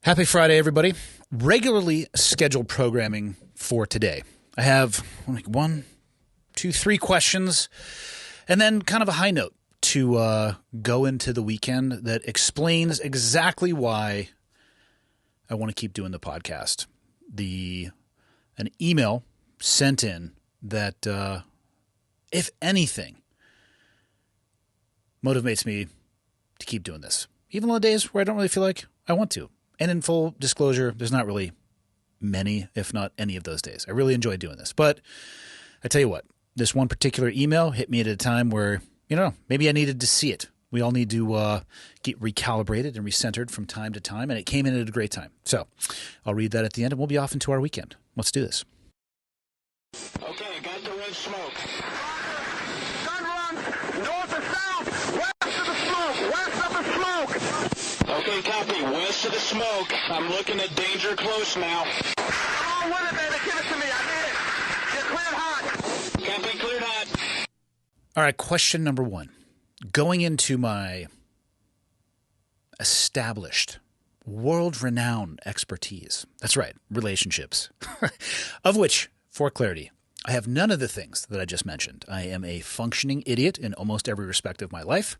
Happy Friday, everybody. Regularly scheduled programming for today. I have one, two, three questions, and then kind of a high note to go into the weekend that explains exactly why I want to keep doing the podcast. An email sent in that, if anything, motivates me to keep doing this, even on the days where I don't really feel like I want to. And in full disclosure, there's not really many, if not any of those days. I really enjoy doing this. But I tell you what, this one particular email hit me at a time where, maybe I needed to see it. We all need to get recalibrated and recentered from time to time, and it came in at a great time. So I'll read that at the end, and we'll be off into our weekend. Let's do this. Okay, got the red smoke. Gun run, north to south, west of the smoke, west of the smoke. Okay, copy, west of the smoke. I'm looking at danger close now. Come on with it, baby, give it to me, I need it. You're cleared hot. Copy, cleared hot. All right, question number one. Going into my established, world-renowned expertise. That's right, relationships. Of which, for clarity, I have none of the things that I just mentioned. I am a functioning idiot in almost every respect of my life.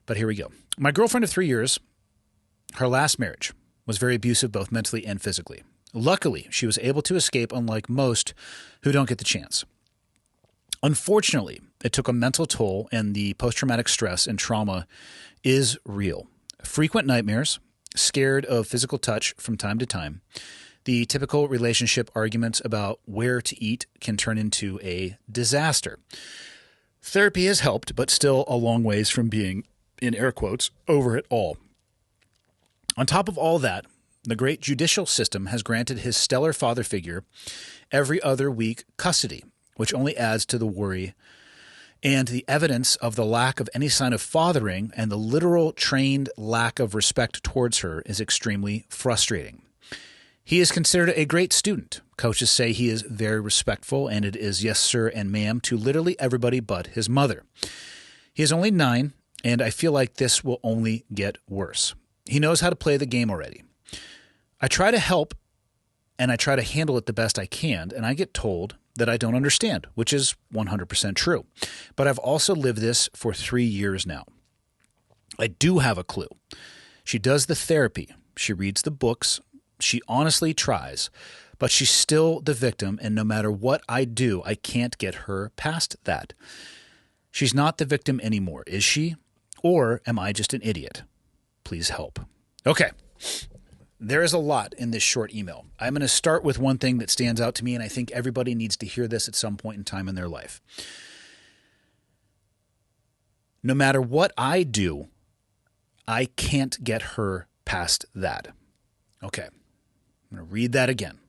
But here we go. My girlfriend of 3 years, her last marriage, was very abusive both mentally and physically. Luckily, she was able to escape, unlike most who don't get the chance. Unfortunately, it took a mental toll, and the post-traumatic stress and trauma is real. Frequent nightmares, scared of physical touch from time to time. The typical relationship arguments about where to eat can turn into a disaster. Therapy has helped, but still a long ways from being, in air quotes, over it all. On top of all that, the great judicial system has granted his stellar father figure every other week custody, which only adds to the worry and the evidence of the lack of any sign of fathering, and the literal trained lack of respect towards her is extremely frustrating. He is considered a great student. Coaches say he is very respectful, and it is yes sir and ma'am to literally everybody but his mother. He is only 9, and I feel like this will only get worse. He knows how to play the game already. I try to help, and I try to handle it the best I can, and I get told that I don't understand, which is 100% true. But I've also lived this for 3 years now. I do have a clue. She does the therapy. She reads the books. She honestly tries, but she's still the victim, and no matter what I do, I can't get her past that. She's not the victim anymore, is she? Or am I just an idiot? Please help. Okay. There is a lot in this short email. I'm going to start with one thing that stands out to me, and I think everybody needs to hear this at some point in time in their life. No matter what I do, I can't get her past that. Okay. I'm going to read that again.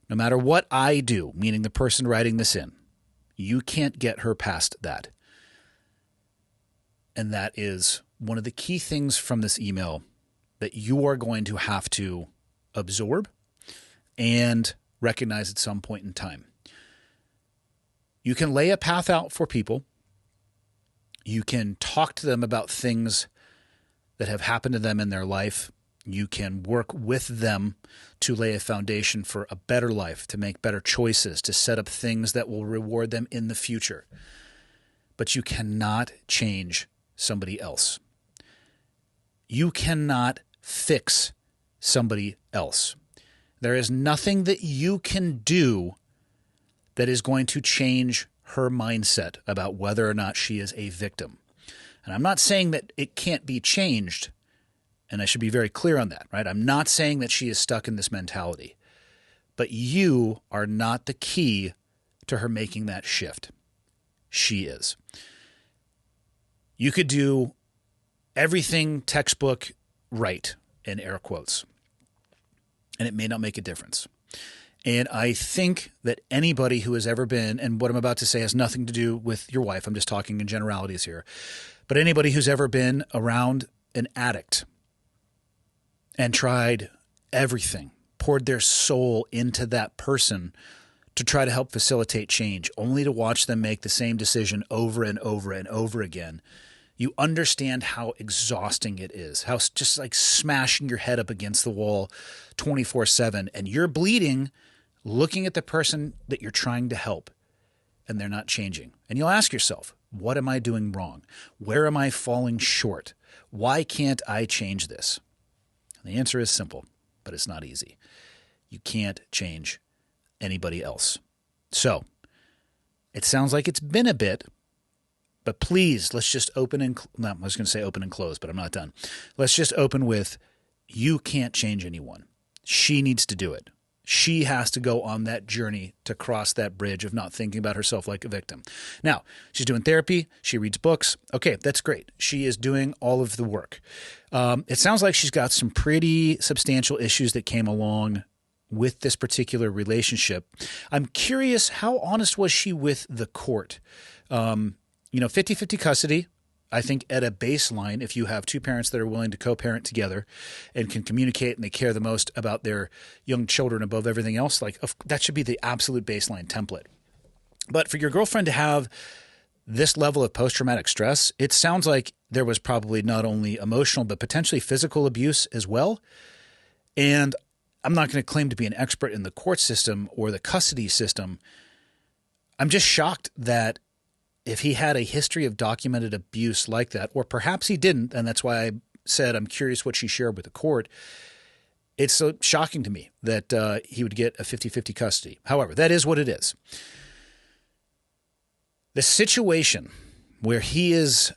No matter what I do, meaning the person writing this in, you can't get her past that. And that is one of the key things from this email that you are going to have to absorb and recognize at some point in time. You can lay a path out for people. You can talk to them about things that have happened to them in their life. You can work with them to lay a foundation for a better life, to make better choices, to set up things that will reward them in the future. But you cannot change somebody else. You cannot fix somebody else. There is nothing that you can do that is going to change her mindset about whether or not she is a victim. And I'm not saying that it can't be changed, and I should be very clear on that, right? I'm not saying that she is stuck in this mentality, but you are not the key to her making that shift. She is. You could do everything textbook right, in air quotes, and it may not make a difference. And I think that anybody who has ever been, and what I'm about to say has nothing to do with your wife, I'm just talking in generalities here, but anybody who's ever been around an addict and tried everything, poured their soul into that person to try to help facilitate change, only to watch them make the same decision over and over and over again, You understand how exhausting it is, how just like smashing your head up against the wall 24/7, and you're bleeding looking at the person that you're trying to help, and they're not changing. And you'll ask yourself, what am I doing wrong? Where am I falling short? Why can't I change this? And the answer is simple, but it's not easy. You can't change anybody else. So it sounds like it's been a bit, but please, let's just open and no, I was going to say open and close, but I'm not done. Let's just open with, you can't change anyone. She needs to do it. She has to go on that journey to cross that bridge of not thinking about herself like a victim. Now, she's doing therapy. She reads books. Okay, that's great. She is doing all of the work. It sounds like she's got some pretty substantial issues that came along with this particular relationship. I'm curious, how honest was she with the court? 50-50 custody. I think at a baseline, if you have two parents that are willing to co-parent together and can communicate and they care the most about their young children above everything else, that should be the absolute baseline template. But for your girlfriend to have this level of post-traumatic stress, it sounds like there was probably not only emotional but potentially physical abuse as well. And I'm not going to claim to be an expert in the court system or the custody system. I'm just shocked that if he had a history of documented abuse like that, or perhaps he didn't, and that's why I said I'm curious what she shared with the court, it's so shocking to me that he would get a 50-50 custody. However, that is what it is. The situation where he is,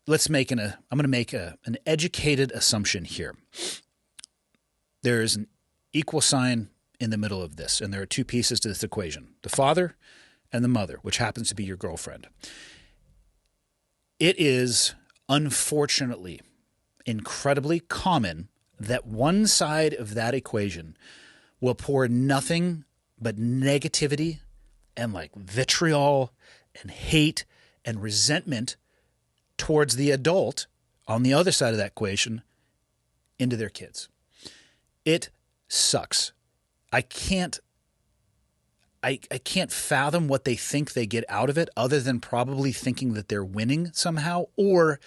I'm going to make an educated assumption here. There is an equal sign in the middle of this, and there are two pieces to this equation: the father and the mother, which happens to be your girlfriend. It is, unfortunately, incredibly common that one side of that equation will pour nothing but negativity and vitriol and hate and resentment towards the adult on the other side of that equation into their kids. It sucks. I can't fathom what they think they get out of it, other than probably thinking that they're winning somehow, or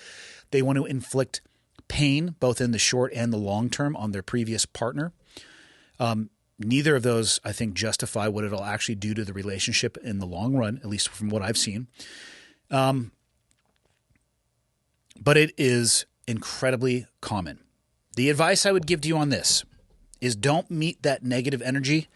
they want to inflict pain both in the short and the long term on their previous partner. Neither of those, I think, justify what it'll actually do to the relationship in the long run, at least from what I've seen. But it is incredibly common. The advice I would give to you on this is don't meet that negative energy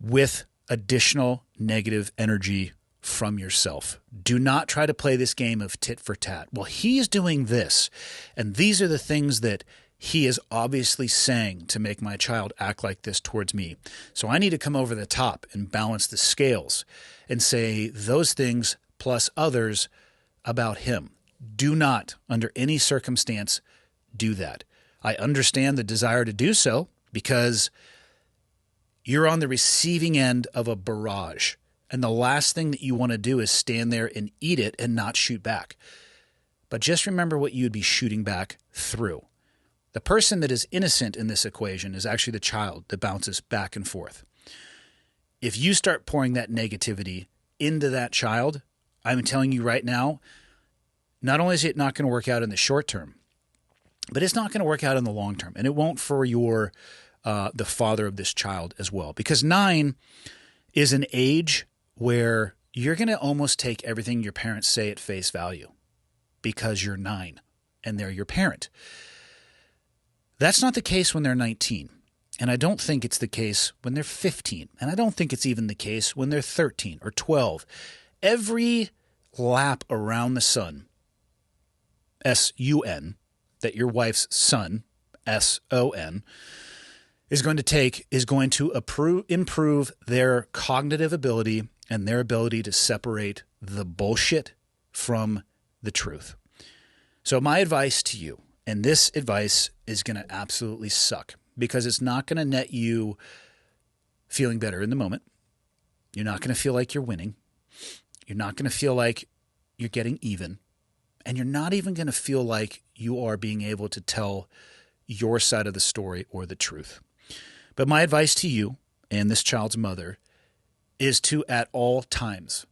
with additional negative energy from yourself. Do not try to play this game of tit for tat. Well, he's doing this, and these are the things that he is obviously saying to make my child act like this towards me. So I need to come over the top and balance the scales and say those things plus others about him. Do not, under any circumstance, do that. I understand the desire to do so because you're on the receiving end of a barrage. And the last thing that you want to do is stand there and eat it and not shoot back. But just remember what you'd be shooting back through. The person that is innocent in this equation is actually the child that bounces back and forth. If you start pouring that negativity into that child, I'm telling you right now, not only is it not going to work out in the short term, but it's not going to work out in the long term. And it won't for the father of this child as well. Because 9 is an age where you're going to almost take everything your parents say at face value because you're 9 and they're your parent. That's not the case when they're 19. And I don't think it's the case when they're 15. And I don't think it's even the case when they're 13 or 12. Every lap around the sun, S-U-N, that your wife's son, S-O-N, is going to improve their cognitive ability and their ability to separate the bullshit from the truth. So my advice to you, and this advice is going to absolutely suck because it's not going to net you feeling better in the moment. You're not going to feel like you're winning. You're not going to feel like you're getting even. And you're not even going to feel like you are being able to tell your side of the story or the truth. But my advice to you and this child's mother is to, at all times,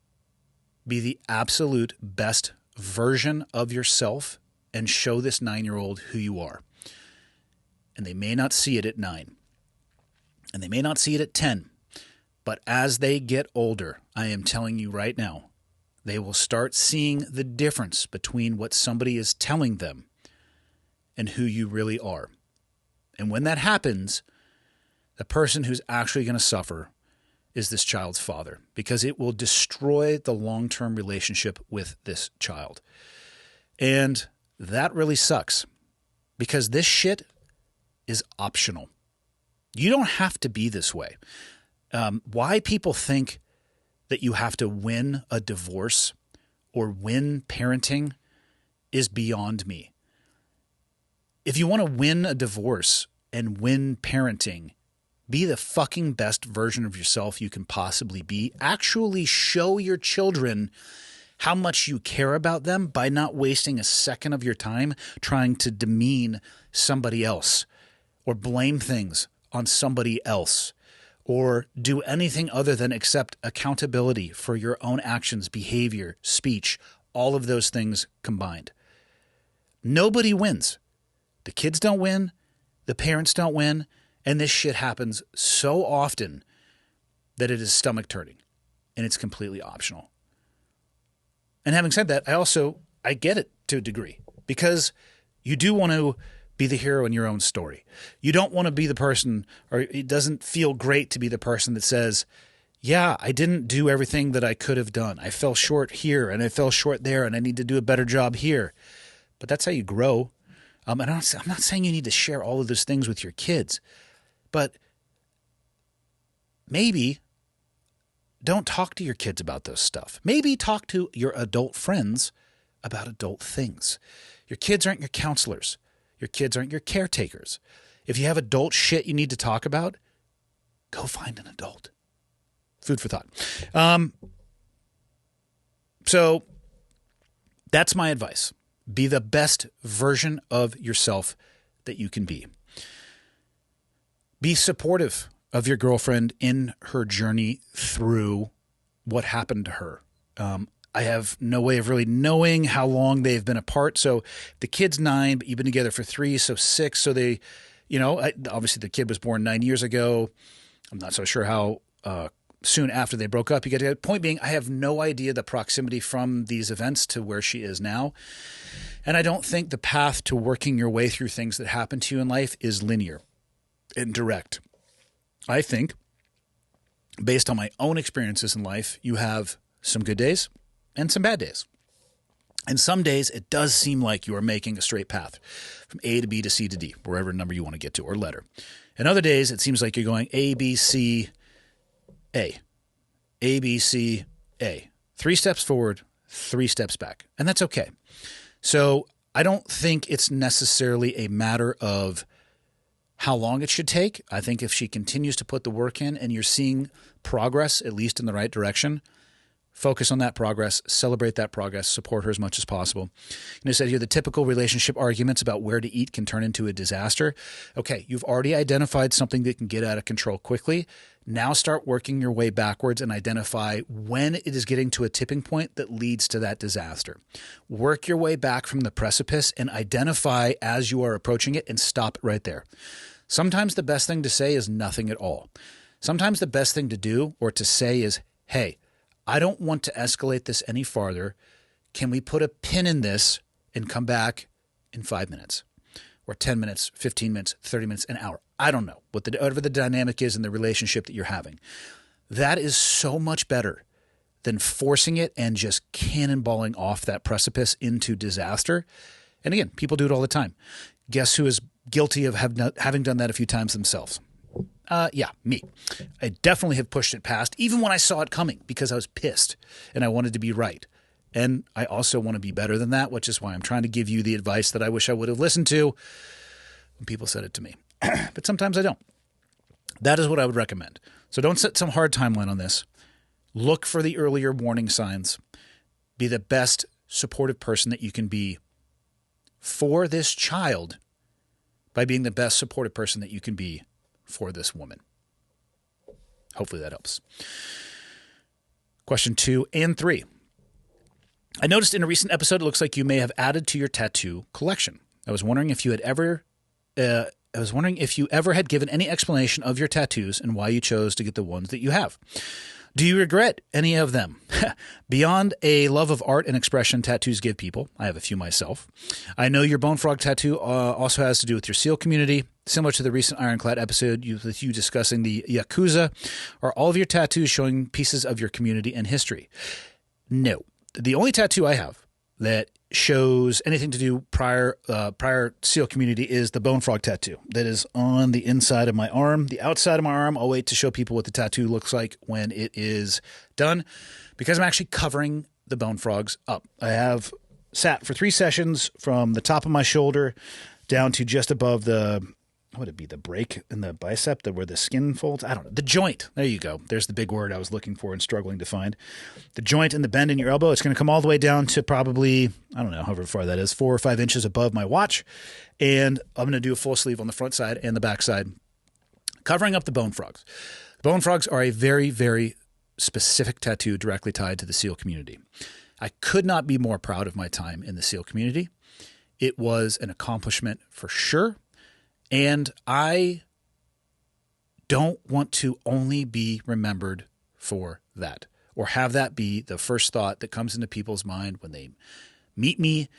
be the absolute best version of yourself and show this 9-year-old who you are. And they may not see it at 9. And they may not see it at 10. But as they get older, I am telling you right now, they will start seeing the difference between what somebody is telling them and who you really are. And when that happens, the person who's actually going to suffer is this child's father, because it will destroy the long-term relationship with this child. And that really sucks, because this shit is optional. You don't have to be this way. Why people think that you have to win a divorce or win parenting is beyond me. If you want to win a divorce and win parenting, be the fucking best version of yourself you can possibly be. Actually show your children how much you care about them by not wasting a second of your time trying to demean somebody else or blame things on somebody else, or do anything other than accept accountability for your own actions, behavior, speech, all of those things combined. Nobody wins. The kids don't win. The parents don't win. And this shit happens so often that it is stomach turning, and it's completely optional. And having said that, I get it to a degree, because you do want to be the hero in your own story. You don't want to be the person, or it doesn't feel great to be the person that says, yeah, I didn't do everything that I could have done. I fell short here and I fell short there and I need to do a better job here. But that's how you grow. And I'm not saying you need to share all of those things with your kids, but maybe don't talk to your kids about those stuff. Maybe talk to your adult friends about adult things. Your kids aren't your counselors. Your kids aren't your caretakers. If you have adult shit you need to talk about, go find an adult. Food for thought. So that's my advice. Be the best version of yourself that you can be. Be supportive of your girlfriend in her journey through what happened to her. I have no way of really knowing how long they've been apart. So the kid's 9, but you've been together for 3, so 6. So they, obviously the kid was born 9 years ago. I'm not so sure how soon after they broke up you get together. Point being, I have no idea the proximity from these events to where she is now. And I don't think the path to working your way through things that happen to you in life is linear and direct. I think, based on my own experiences in life, you have some good days and some bad days. And some days it does seem like you are making a straight path from A to B to C to D, wherever number you want to get to, or letter. And other days it seems like you're going A, B, C, A. A, B, C, A. 3 steps forward, 3 steps back. And that's okay. So I don't think it's necessarily a matter of how long it should take. I think if she continues to put the work in and you're seeing progress, at least in the right direction, focus on that progress, celebrate that progress, support her as much as possible. And I said here, the typical relationship arguments about where to eat can turn into a disaster. Okay, you've already identified something that can get out of control quickly. Now start working your way backwards and identify when it is getting to a tipping point that leads to that disaster. Work your way back from the precipice and identify as you are approaching it and stop it right there. Sometimes the best thing to say is nothing at all. Sometimes the best thing to do or to say is, hey, I don't want to escalate this any farther. Can we put a pin in this and come back in 5 minutes or 10 minutes, 15 minutes, 30 minutes, an hour? I don't know whatever the dynamic is in the relationship that you're having. That is so much better than forcing it and just cannonballing off that precipice into disaster. And again, people do it all the time. Guess who is guilty of having done that a few times themselves? Yeah, me. I definitely have pushed it past, even when I saw it coming, because I was pissed and I wanted to be right. And I also want to be better than that, which is why I'm trying to give you the advice that I wish I would have listened to when people said it to me. But sometimes I don't. That is what I would recommend. So don't set some hard timeline on this. Look for the earlier warning signs. Be the best supportive person that you can be for this child by being the best supportive person that you can be for this woman. Hopefully that helps. Question 2 and 3. I noticed in a recent episode, it looks like you may have added to your tattoo collection. I was wondering if you ever had given any explanation of your tattoos and why you chose to get the ones that you have. Do you regret any of them? Beyond a love of art and expression tattoos give people, I have a few myself. I know your bone frog tattoo also has to do with your SEAL community. Similar to the recent Ironclad episode with you discussing the Yakuza, are all of your tattoos showing pieces of your community and history? No. The only tattoo I have that shows anything to do prior SEAL community is the bone frog tattoo that is on the inside of my arm. The outside of my arm, I'll wait to show people what the tattoo looks like when it is done, because I'm actually covering the bone frogs up. I have sat for 3 sessions from the top of my shoulder down to just above the, what would it be, the break in the bicep, where the skin folds? I don't know. The joint. There you go. There's the big word I was looking for and struggling to find. The joint and the bend in your elbow. It's going to come all the way down to probably, I don't know, however far that is, 4 or 5 inches above my watch. And I'm going to do a full sleeve on the front side and the back side, covering up the bone frogs. The bone frogs are a very, very specific tattoo directly tied to the SEAL community. I could not be more proud of my time in the SEAL community. It was an accomplishment for sure. And I don't want to only be remembered for that, or have that be the first thought that comes into people's mind when they meet me,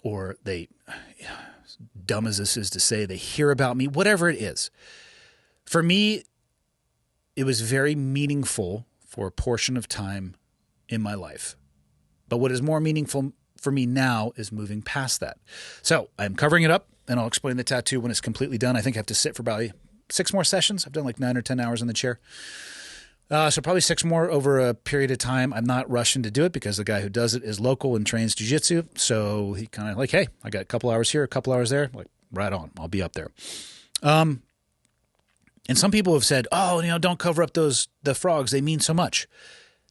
or they, dumb as this is to say, they hear about me, whatever it is. For me, it was very meaningful for a portion of time in my life. But what is more meaningful for me now is moving past that. So I'm covering it up. And I'll explain the tattoo when it's completely done. I think I have to sit for about 6 more sessions. I've done like 9 or 10 hours in the chair. So probably 6 more over a period of time. I'm not rushing to do it because the guy who does it is local and trains jiu-jitsu. So he kind of like, hey, I got a couple hours here, a couple hours there. Like, right on. I'll be up there. And some people have said, oh, don't cover up the frogs. They mean so much.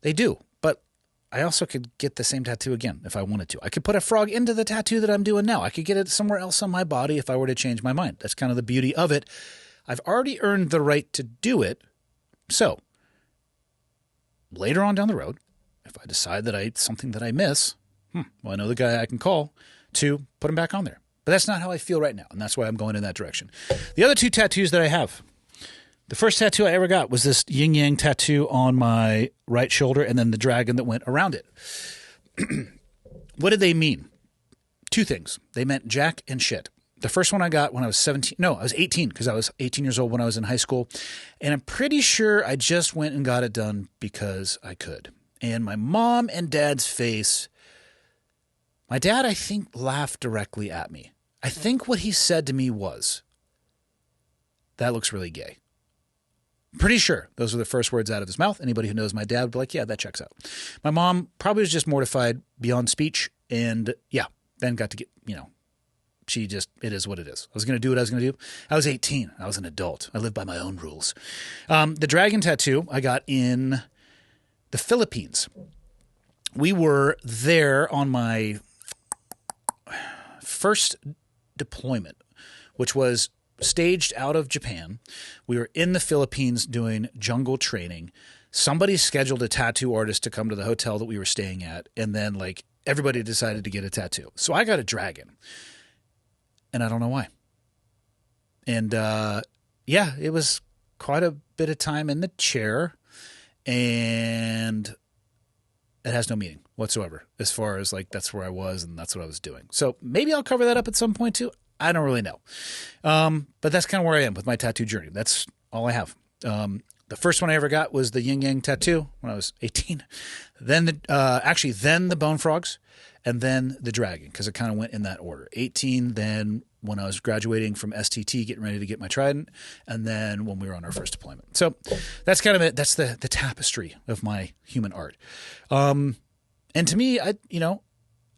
They do. But I also could get the same tattoo again if I wanted to. I could put a frog into the tattoo that I'm doing now. I could get it somewhere else on my body if I were to change my mind. That's kind of the beauty of it. I've already earned the right to do it. So later on down the road, if I decide that something that I miss, well, I know the guy I can call to put him back on there. But that's not how I feel right now, and that's why I'm going in that direction. The other 2 tattoos that I have, the first tattoo I ever got was this yin-yang tattoo on my right shoulder, and then the dragon that went around it. What did they mean? 2 things. They meant jack and shit. The first one I got when I was 17. No, I was 18, because I was 18 years old when I was in high school. And I'm pretty sure I just went and got it done because I could. And my mom and dad's face, my dad, I think, laughed directly at me. I think what he said to me was, that looks really gay. Pretty sure those were the first words out of his mouth. Anybody who knows my dad would be like, yeah, that checks out. My mom probably was just mortified beyond speech. And yeah, then got to get, it is what it is. I was going to do what I was going to do. I was 18. I was an adult. I lived by my own rules. The dragon tattoo I got in the Philippines. We were there on my first deployment, which was staged out of Japan. We were in the Philippines doing jungle training. Somebody scheduled a tattoo artist to come to the hotel that we were staying at, and then everybody decided to get a tattoo. So I got a dragon, and I don't know why. And it was quite a bit of time in the chair, and it has no meaning whatsoever as far as that's where I was and that's what I was doing. So maybe I'll cover that up at some point too. I don't really know. But that's kind of where I am with my tattoo journey. That's all I have. The first one I ever got was the yin yang tattoo when I was 18. Then the bone frogs, and then the dragon, because it kind of went in that order. 18, then when I was graduating from STT, getting ready to get my trident, and then when we were on our first deployment. So that's kind of it. That's the tapestry of my human art. And to me,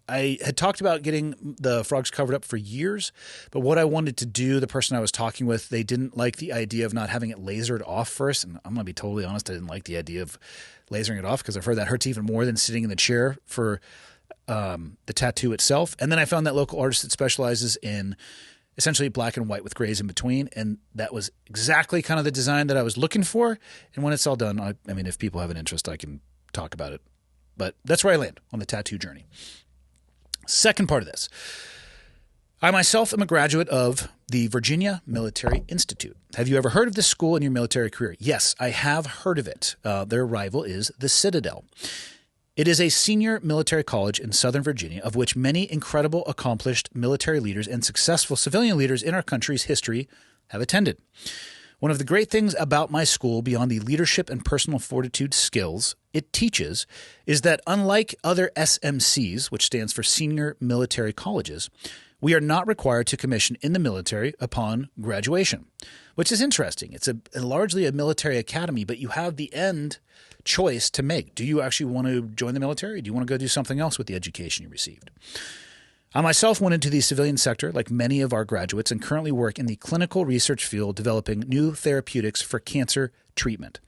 I had talked about getting the frogs covered up for years, but what I wanted to do, the person I was talking with, they didn't like the idea of not having it lasered off first. And I'm going to be totally honest, I didn't like the idea of lasering it off because I've heard that hurts even more than sitting in the chair for the tattoo itself. And then I found that local artist that specializes in essentially black and white with grays in between. And that was exactly kind of the design that I was looking for. And when it's all done, I mean, if people have an interest, I can talk about it but that's where I land on the tattoo journey. Second part of this. I myself am a graduate of the Virginia Military Institute. Have you ever heard of this school in your military career? Yes, I have heard of it. Their rival is the Citadel. It is a senior military college in Southern Virginia, of which many incredible, accomplished military leaders and successful civilian leaders in our country's history have attended. One of the great things about my school, beyond the leadership and personal fortitude skills it teaches, is that unlike other SMCs, which stands for Senior Military Colleges, we are not required to commission in the military upon graduation, which is interesting. It's largely a military academy, but you have the end choice to make. Do you actually want to join the military? Do you want to go do something else with the education you received? I myself went into the civilian sector like many of our graduates and currently work in the clinical research field developing new therapeutics for cancer treatment.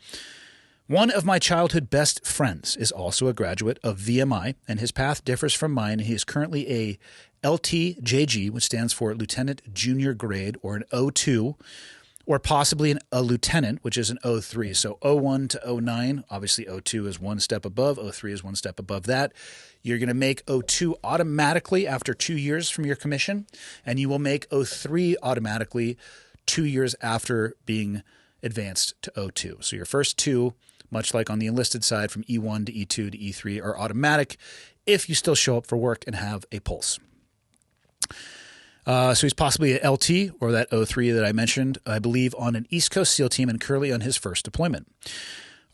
One of my childhood best friends is also a graduate of VMI, and his path differs from mine. He is currently a LTJG, which stands for Lieutenant Junior Grade, or an O2, or possibly a lieutenant, which is an O3. So O1 to O9, obviously O2 is one step above, O3 is one step above that. You're going to make O2 automatically after 2 years from your commission, and you will make O3 automatically 2 years after being advanced to O2. So your first two, much like on the enlisted side from E1 to E2 to E3, are automatic if you still show up for work and have a pulse. So he's possibly an LT, or that O3 that I mentioned, I believe, on an East Coast SEAL team and currently on his first deployment.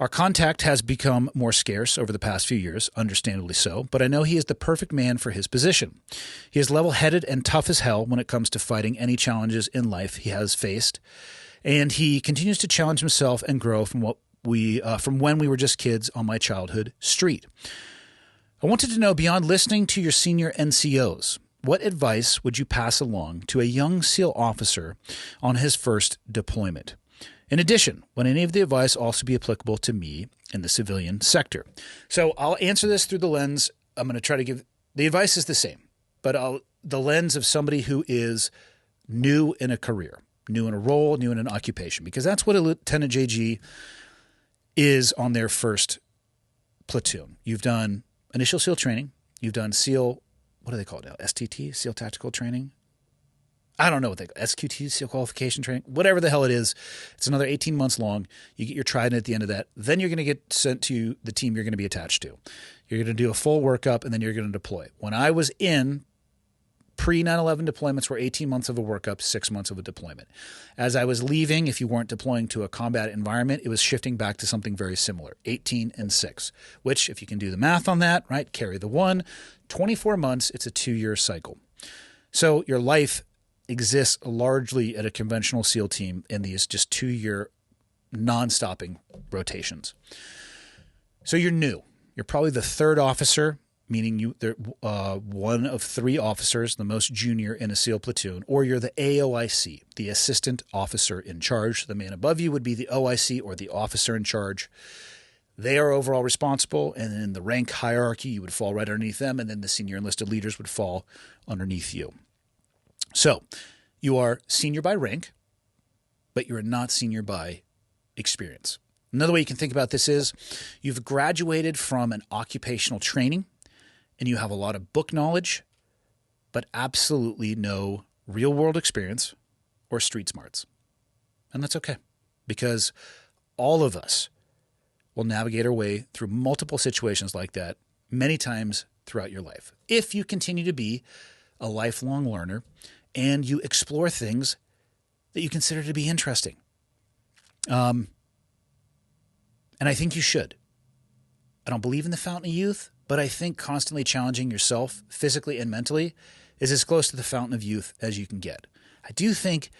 Our contact has become more scarce over the past few years, understandably so, but I know he is the perfect man for his position. He is level-headed and tough as hell when it comes to fighting any challenges in life he has faced, and he continues to challenge himself and grow from when we were just kids on my childhood street. I wanted to know, beyond listening to your senior NCOs, what advice would you pass along to a young SEAL officer on his first deployment? In addition, would any of the advice also be applicable to me in the civilian sector? So I'll answer this through the lens. I'm going to try to give the advice is the same, but the lens of somebody who is new in a career, new in a role, new in an occupation, because that's what a Lieutenant JG is on their first platoon. You've done initial SEAL training. You've done SEAL, what do they call it now? STT, SEAL Tactical Training? I don't know what they call it. SQT, SEAL Qualification Training, whatever the hell it is. It's another 18 months long. You get your trident at the end of that. Then you're going to get sent to the team you're going to be attached to. You're going to do a full workup, and then you're going to deploy. When I was in pre-9/11 deployments were 18 months of a workup, 6 months of a deployment. As I was leaving, if you weren't deploying to a combat environment, it was shifting back to something very similar, 18 and 6, which, if you can do the math on that, right, carry the 1, 24 months, it's a 2-year cycle. So your life exists largely at a conventional SEAL team in these just 2-year non-stopping rotations. So you're new. You're probably the third officer, meaning they're one of 3 officers, the most junior in a SEAL platoon, or you're the AOIC, the assistant officer in charge. The man above you would be the OIC, or the officer in charge. They are overall responsible, and in the rank hierarchy, you would fall right underneath them, and then the senior enlisted leaders would fall underneath you. So you are senior by rank, but you're not senior by experience. Another way you can think about this is you've graduated from an occupational training, and you have a lot of book knowledge, but absolutely no real-world experience or street smarts. And that's okay, because all of us will navigate our way through multiple situations like that many times throughout your life. If you continue to be a lifelong learner and you explore things that you consider to be interesting. And I think you should. I don't believe in the fountain of youth, but I think constantly challenging yourself physically and mentally is as close to the fountain of youth as you can get. I do think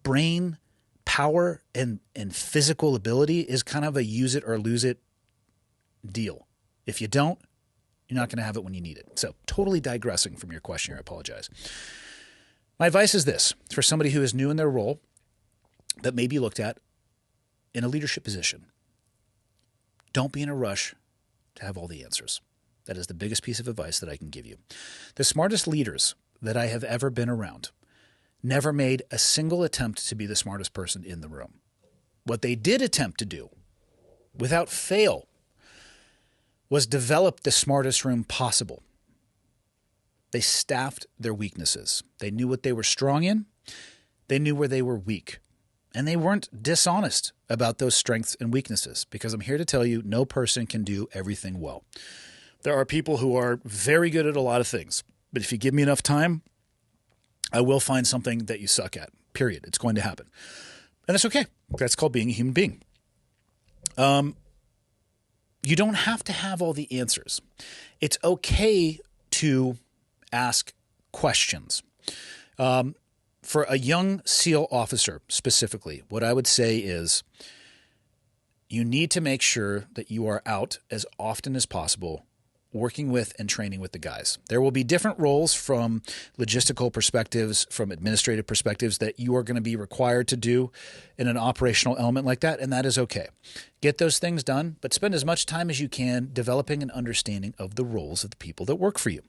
brain power and physical ability is kind of a use it or lose it deal. If you don't, you're not going to have it when you need it. So totally digressing from your question here, I apologize. My advice is this, for somebody who is new in their role that may be looked at in a leadership position. Don't be in a rush to have all the answers. That is the biggest piece of advice that I can give you. The smartest leaders that I have ever been around never made a single attempt to be the smartest person in the room. What they did attempt to do, without fail, was develop the smartest room possible. They staffed their weaknesses. They knew what they were strong in. They knew where they were weak. And they weren't dishonest about those strengths and weaknesses, because I'm here to tell you, no person can do everything well. There are people who are very good at a lot of things, but if you give me enough time, I will find something that you suck at, period. It's going to happen. And it's okay. That's called being a human being. You don't have to have all the answers. It's okay to ask questions. For a young SEAL officer specifically, what I would say is you need to make sure that you are out as often as possible working with and training with the guys. There will be different roles from logistical perspectives, from administrative perspectives that you are going to be required to do in an operational element like that, and that is okay. Get those things done, but spend as much time as you can developing an understanding of the roles of the people that work for you.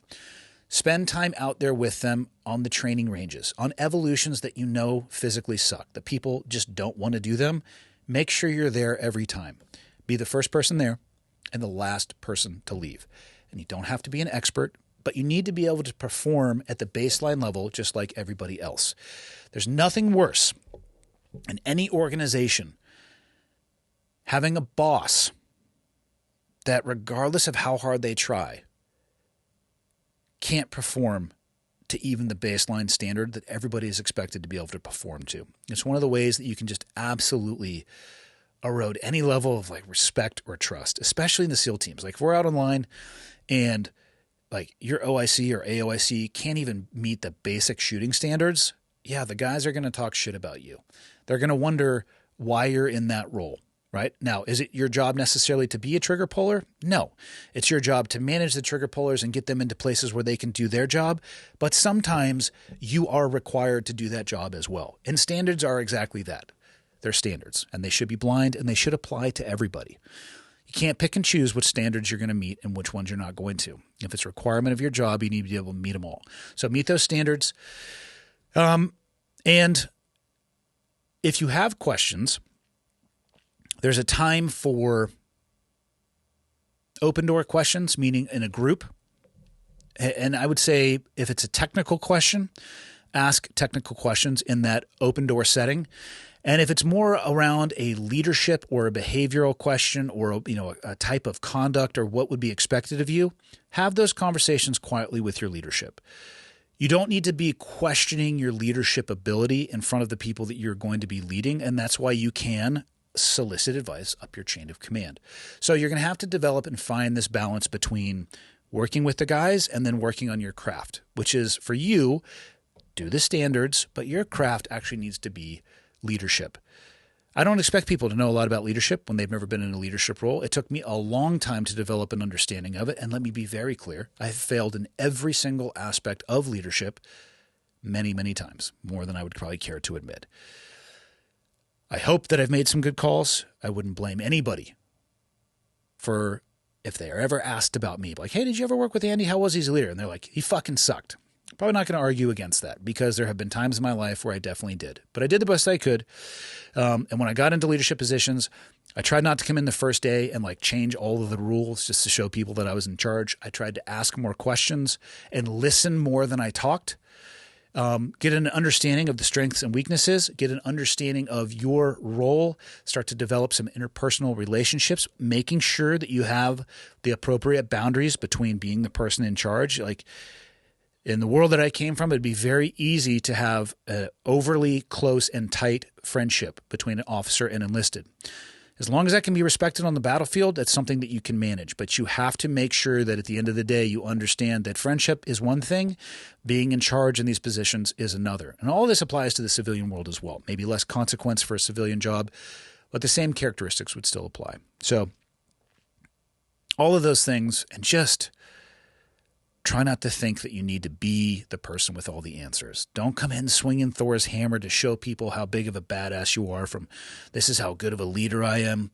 Spend time out there with them on the training ranges, on evolutions that you know physically suck, that people just don't want to do them. Make sure you're there every time. Be the first person there and the last person to leave. And you don't have to be an expert, but you need to be able to perform at the baseline level just like everybody else. There's nothing worse in any organization having a boss that, regardless of how hard they try, can't perform to even the baseline standard that everybody is expected to be able to perform to. It's one of the ways that you can just absolutely erode any level of like respect or trust, especially in the SEAL teams. Like if we're out online and like your OIC or AOIC can't even meet the basic shooting standards, yeah, the guys are going to talk shit about you. They're going to wonder why you're in that role. Right? Now, is it your job necessarily to be a trigger puller? No. It's your job to manage the trigger pullers and get them into places where they can do their job. But sometimes you are required to do that job as well. And standards are exactly that. They're standards, and they should be blind, and they should apply to everybody. You can't pick and choose which standards you're going to meet and which ones you're not going to. If it's a requirement of your job, you need to be able to meet them all. So meet those standards. And if you have questions, there's a time for open door questions, meaning in a group. And I would say if it's a technical question, ask technical questions in that open door setting. And if it's more around a leadership or a behavioral question or a type of conduct or what would be expected of you, have those conversations quietly with your leadership. You don't need to be questioning your leadership ability in front of the people that you're going to be leading, and that's why you can solicit advice up your chain of command. So you're going to have to develop and find this balance between working with the guys and then working on your craft, which is for you, do the standards, but your craft actually needs to be leadership. I don't expect people to know a lot about leadership when they've never been in a leadership role. It took me a long time to develop an understanding of it. And let me be very clear. I have failed in every single aspect of leadership many, many times, more than I would probably care to admit. I hope that I've made some good calls. I wouldn't blame anybody for if they are ever asked about me. Like, hey, did you ever work with Andy? How was he as a leader? And they're like, he fucking sucked. Probably not going to argue against that because there have been times in my life where I definitely did. But I did the best I could. And when I got into leadership positions, I tried not to come in the first day and like change all of the rules just to show people that I was in charge. I tried to ask more questions and listen more than I talked. Get an understanding of the strengths and weaknesses, get an understanding of your role, start to develop some interpersonal relationships, making sure that you have the appropriate boundaries between being the person in charge. Like in the world that I came from, it'd be very easy to have an overly close and tight friendship between an officer and enlisted. As long as that can be respected on the battlefield, that's something that you can manage. But you have to make sure that at the end of the day, you understand that friendship is one thing, being in charge in these positions is another. And all this applies to the civilian world as well. Maybe less consequence for a civilian job, but the same characteristics would still apply. So all of those things, and just try not to think that you need to be the person with all the answers. Don't come in swinging Thor's hammer to show people how big of a badass you are from this is how good of a leader I am.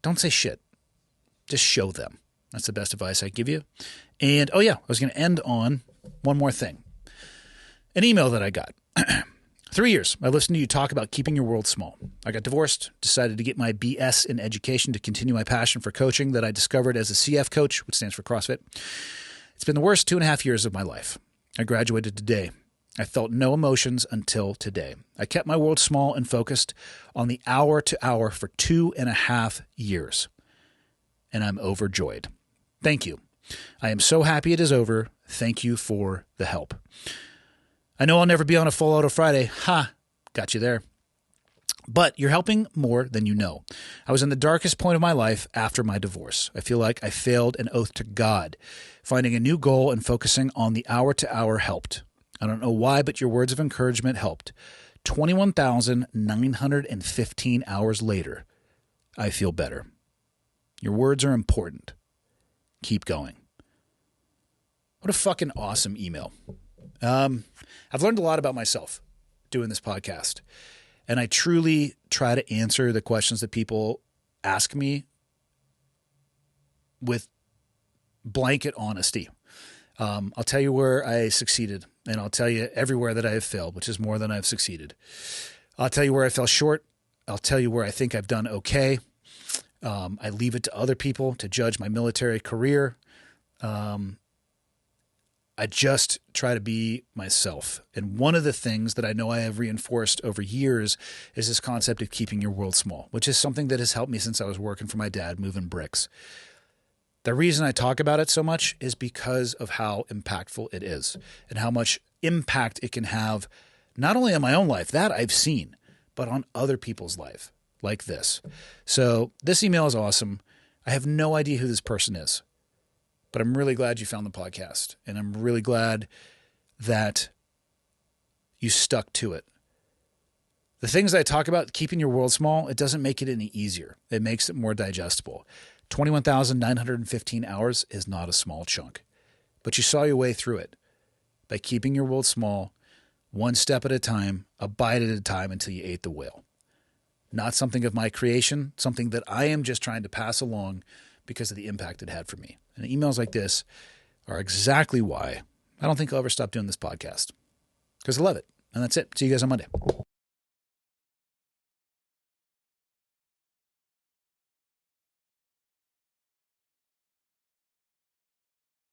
Don't say shit. Just show them. That's the best advice I give you. And, oh yeah, I was going to end on one more thing. An email that I got. 3 years, I listened to you talk about keeping your world small. I got divorced, decided to get my BS in education to continue my passion for coaching that I discovered as a CF coach, which stands for CrossFit. It's been the worst 2.5 years of my life. I graduated today. I felt no emotions until today. I kept my world small and focused on the hour to hour for 2.5 years. And I'm overjoyed. Thank you. I am so happy it is over. Thank you for the help. I know I'll never be on a full auto Friday. Ha, got you there. But you're helping more than you know. I was in the darkest point of my life after my divorce. I feel like I failed an oath to God. Finding a new goal and focusing on the hour to hour helped. I don't know why, but your words of encouragement helped. 21,915 hours later, I feel better. Your words are important. Keep going. What a fucking awesome email. I've learned a lot about myself doing this podcast, and I truly try to answer the questions that people ask me with blanket honesty. I'll tell you where I succeeded, and I'll tell you everywhere that I have failed, which is more than I've succeeded. I'll tell you where I fell short. I'll tell you where I think I've done okay. I leave it to other people to judge my military career. I just try to be myself. And one of the things that I know I have reinforced over years is this concept of keeping your world small, which is something that has helped me since I was working for my dad moving bricks. The reason I talk about it so much is because of how impactful it is and how much impact it can have, not only on my own life, that I've seen, but on other people's life, like this. So this email is awesome. I have no idea who this person is, but I'm really glad you found the podcast, and I'm really glad that you stuck to it. The things I talk about, keeping your world small, it doesn't make it any easier. It makes it more digestible. 21,915 hours is not a small chunk, but you saw your way through it by keeping your world small, one step at a time, a bite at a time until you ate the whale. Not something of my creation, something that I am just trying to pass along because of the impact it had for me. And emails like this are exactly why I don't think I'll ever stop doing this podcast, because I love it. And that's it. See you guys on Monday.